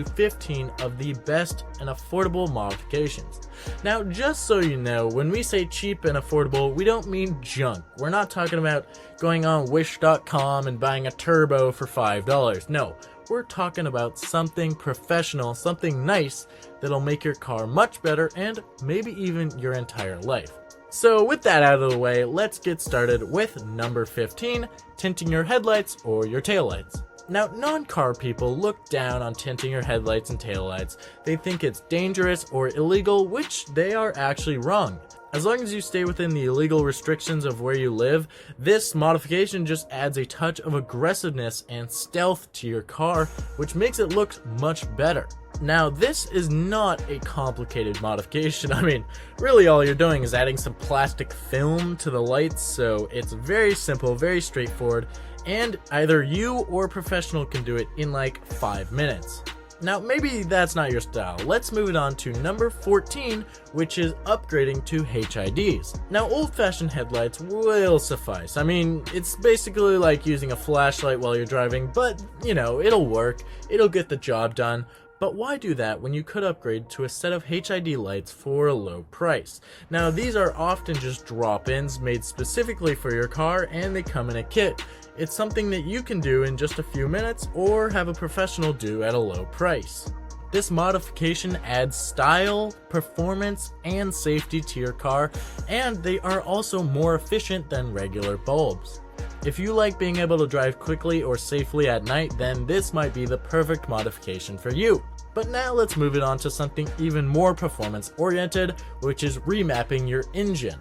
15 of the best and affordable modifications. Now, just so you know, when we say cheap and affordable, we don't mean junk. We're not talking about going on wish.com and buying a turbo for $5. No, we're talking about something professional, something nice that'll make your car much better and maybe even your entire life. So with that out of the way, let's get started with number 15, tinting your headlights or your taillights. Now, non-car people look down on tinting your headlights and taillights. They think it's dangerous or illegal, which they are actually wrong. As long as you stay within the illegal restrictions of where you live, this modification just adds a touch of aggressiveness and stealth to your car, which makes it look much better. Now, this is not a complicated modification. I mean, really all you're doing is adding some plastic film to the lights, so it's very simple, very straightforward, and either you or a professional can do it in like 5 minutes. Now, maybe that's not your style. Let's move it on to number 14, which is upgrading to HIDs. Now, old-fashioned headlights will suffice. I mean, it's basically like using a flashlight while you're driving, but, you know, it'll work. It'll get the job done. But why do that when you could upgrade to a set of HID lights for a low price? Now, these are often just drop-ins made specifically for your car, and they come in a kit. It's something that you can do in just a few minutes or have a professional do at a low price. This modification adds style, performance, and safety to your car, and they are also more efficient than regular bulbs. If you like being able to drive quickly or safely at night, then this might be the perfect modification for you. But now let's move it on to something even more performance oriented, which is remapping your engine.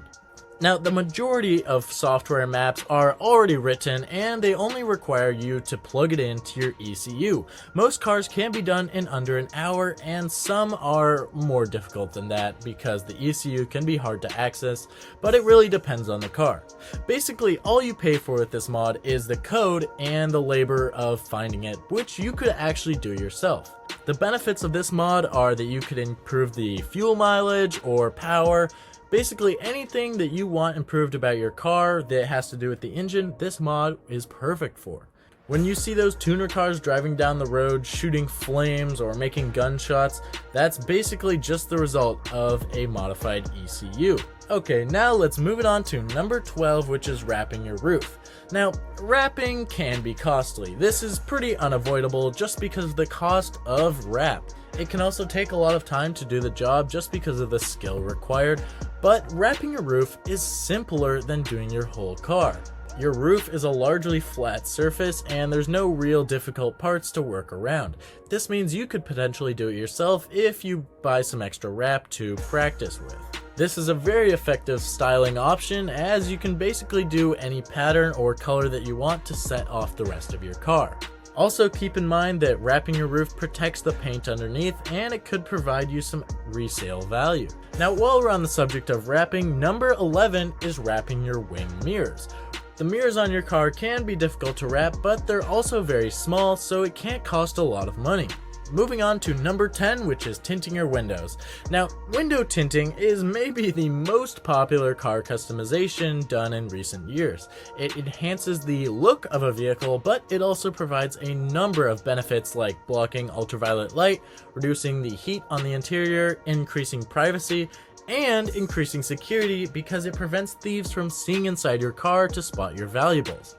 Now, the majority of software maps are already written and they only require you to plug it into your ECU. Most cars can be done in under an hour, and some are more difficult than that because the ECU can be hard to access, but it really depends on the car. Basically, all you pay for with this mod is the code and the labor of finding it, which you could actually do yourself. The benefits of this mod are that you could improve the fuel mileage or power. Basically anything that you want improved about your car that has to do with the engine, this mod is perfect for. When you see those tuner cars driving down the road shooting flames or making gunshots, that's basically just the result of a modified ECU. Okay, now let's move it on to number 12, which is wrapping your roof. Now, wrapping can be costly. This is pretty unavoidable just because of the cost of wrap. It can also take a lot of time to do the job just because of the skill required, but wrapping your roof is simpler than doing your whole car. Your roof is a largely flat surface and there's no real difficult parts to work around. This means you could potentially do it yourself if you buy some extra wrap to practice with. This is a very effective styling option as you can basically do any pattern or color that you want to set off the rest of your car. Also keep in mind that wrapping your roof protects the paint underneath and it could provide you some resale value. Now, while we're on the subject of wrapping, number 11 is wrapping your wing mirrors. The mirrors on your car can be difficult to wrap, but they're also very small, so it can't cost a lot of money. Moving on to number 10, which is tinting your windows. Now, window tinting is maybe the most popular car customization done in recent years. It enhances the look of a vehicle, but it also provides a number of benefits like blocking ultraviolet light, reducing the heat on the interior, increasing privacy, and increasing security because it prevents thieves from seeing inside your car to spot your valuables.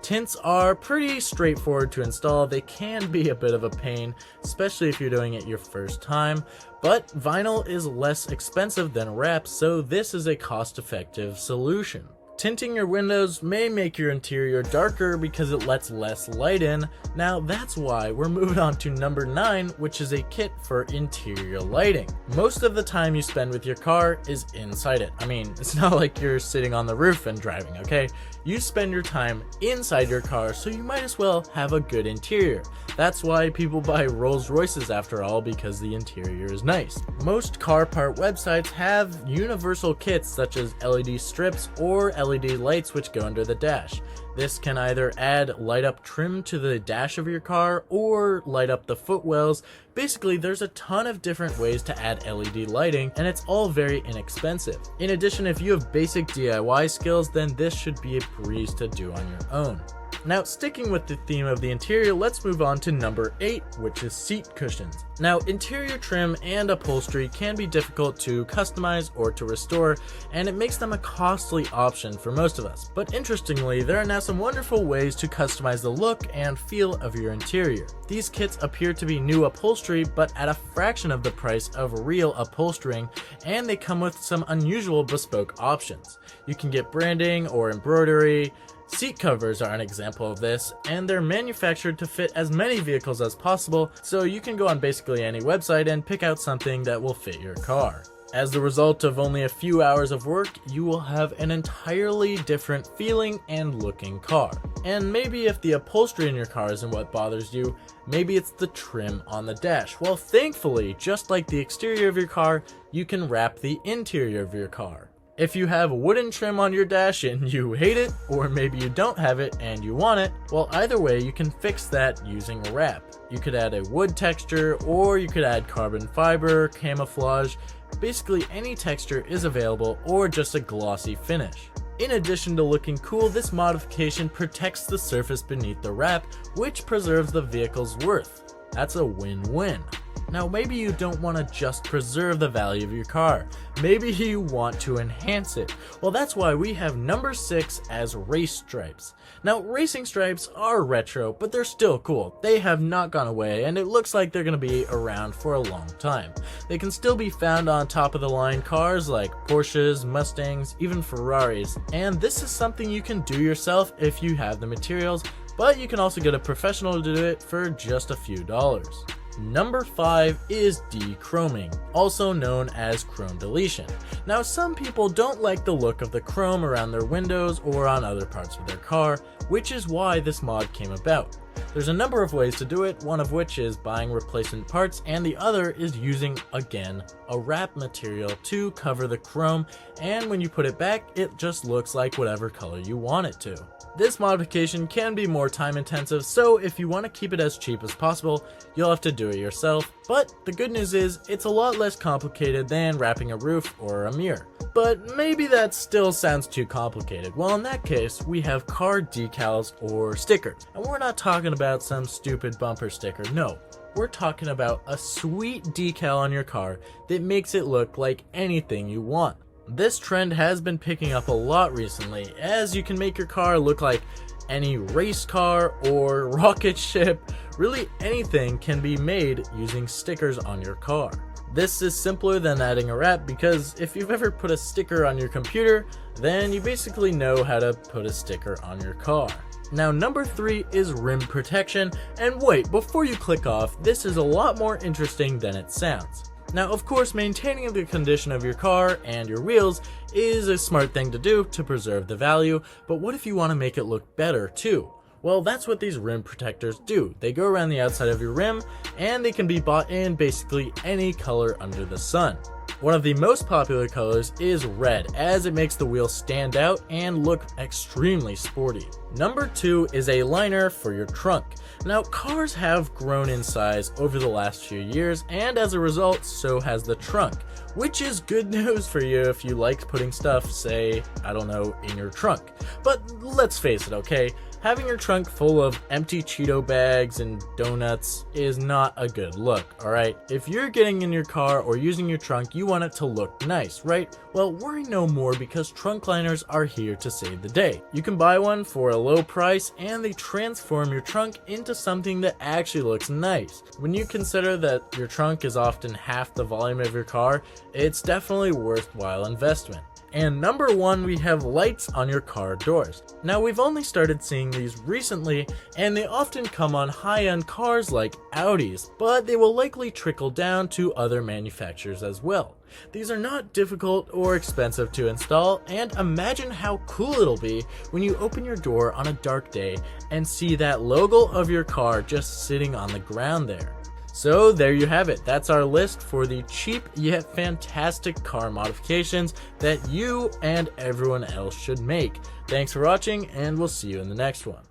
Tints are pretty straightforward to install. They can be a bit of a pain, especially if you're doing it your first time, but vinyl is less expensive than wrap, so this is a cost-effective solution. Tinting your windows may make your interior darker because it lets less light in. Now that's why we're moving on to number 9, which is a kit for interior lighting. Most of the time you spend with your car is inside it. I mean, it's not like you're sitting on the roof and driving, okay? You spend your time inside your car, so you might as well have a good interior. That's why people buy Rolls Royces after all, because the interior is nice. Most car part websites have universal kits such as LED strips or LED lights which go under the dash. This can either add light up trim to the dash of your car or light up the footwells. Basically, there's a ton of different ways to add LED lighting, and it's all very inexpensive. In addition, if you have basic DIY skills, then this should be a breeze to do on your own. Now, sticking with the theme of the interior, let's move on to number 8, which is seat cushions. Now, interior trim and upholstery can be difficult to customize or to restore, and it makes them a costly option for most of us. But interestingly, there are now some wonderful ways to customize the look and feel of your interior. These kits appear to be new upholstery, but at a fraction of the price of real upholstering, and they come with some unusual bespoke options. You can get branding or embroidery. Seat covers are an example of this, and they're manufactured to fit as many vehicles as possible, so you can go on basically any website and pick out something that will fit your car. As the result of only a few hours of work, you will have an entirely different feeling and looking car. And maybe if the upholstery in your car isn't what bothers you, maybe it's the trim on the dash. Well, thankfully, just like the exterior of your car, you can wrap the interior of your car. If you have wooden trim on your dash and you hate it, or maybe you don't have it and you want it, well, either way you can fix that using a wrap. You could add a wood texture, or you could add carbon fiber, camouflage. Basically any texture is available, or just a glossy finish. In addition to looking cool, this modification protects the surface beneath the wrap, which preserves the vehicle's worth. That's a win-win. Now, maybe you don't want to just preserve the value of your car. Maybe you want to enhance it. Well, that's why we have number 6 as race stripes. Now, racing stripes are retro, but they're still cool. They have not gone away, and it looks like they're going to be around for a long time. They can still be found on top of the line cars like Porsches, Mustangs, even Ferraris. And this is something you can do yourself if you have the materials, but you can also get a professional to do it for just a few dollars. Number 5 is dechroming, also known as chrome deletion. Now, some people don't like the look of the chrome around their windows or on other parts of their car, which is why this mod came about. There's a number of ways to do it, one of which is buying replacement parts, and the other is using, again, a wrap material to cover the chrome, and when you put it back, it just looks like whatever color you want it to. This modification can be more time intensive, so if you want to keep it as cheap as possible, you'll have to do it yourself. But the good news is, it's a lot less complicated than wrapping a roof or a mirror. But maybe that still sounds too complicated. Well, in that case, we have car decals or stickers. And we're not talking about some stupid bumper sticker, no. We're talking about a sweet decal on your car that makes it look like anything you want. This trend has been picking up a lot recently, as you can make your car look like any race car or rocket ship. Really anything can be made using stickers on your car. This is simpler than adding a wrap, because if you've ever put a sticker on your computer, then you basically know how to put a sticker on your car. Now, number 3 is rim protection, and wait, before you click off, this is a lot more interesting than it sounds. Now, of course, maintaining the condition of your car and your wheels is a smart thing to do to preserve the value, but what if you want to make it look better too? Well, that's what these rim protectors do. They go around the outside of your rim, and they can be bought in basically any color under the sun. One of the most popular colors is red, as it makes the wheels stand out and look extremely sporty. Number 2 is a liner for your trunk. Now, cars have grown in size over the last few years, and as a result, so has the trunk, which is good news for you if you like putting stuff, say, I don't know, in your trunk. But let's face it, okay? Having your trunk full of empty Cheeto bags and donuts is not a good look, alright? If you're getting in your car or using your trunk, you want it to look nice, right? Well, worry no more, because trunk liners are here to save the day. You can buy one for a low price, and they transform your trunk into something that actually looks nice. When you consider that your trunk is often half the volume of your car, it's definitely a worthwhile investment. And number 1, we have lights on your car doors. Now, we've only started seeing these recently, and they often come on high-end cars like Audis, but they will likely trickle down to other manufacturers as well. These are not difficult or expensive to install, and imagine how cool it'll be when you open your door on a dark day and see that logo of your car just sitting on the ground there. So there you have it. That's our list for the cheap yet fantastic car modifications that you and everyone else should make. Thanks for watching, and we'll see you in the next one.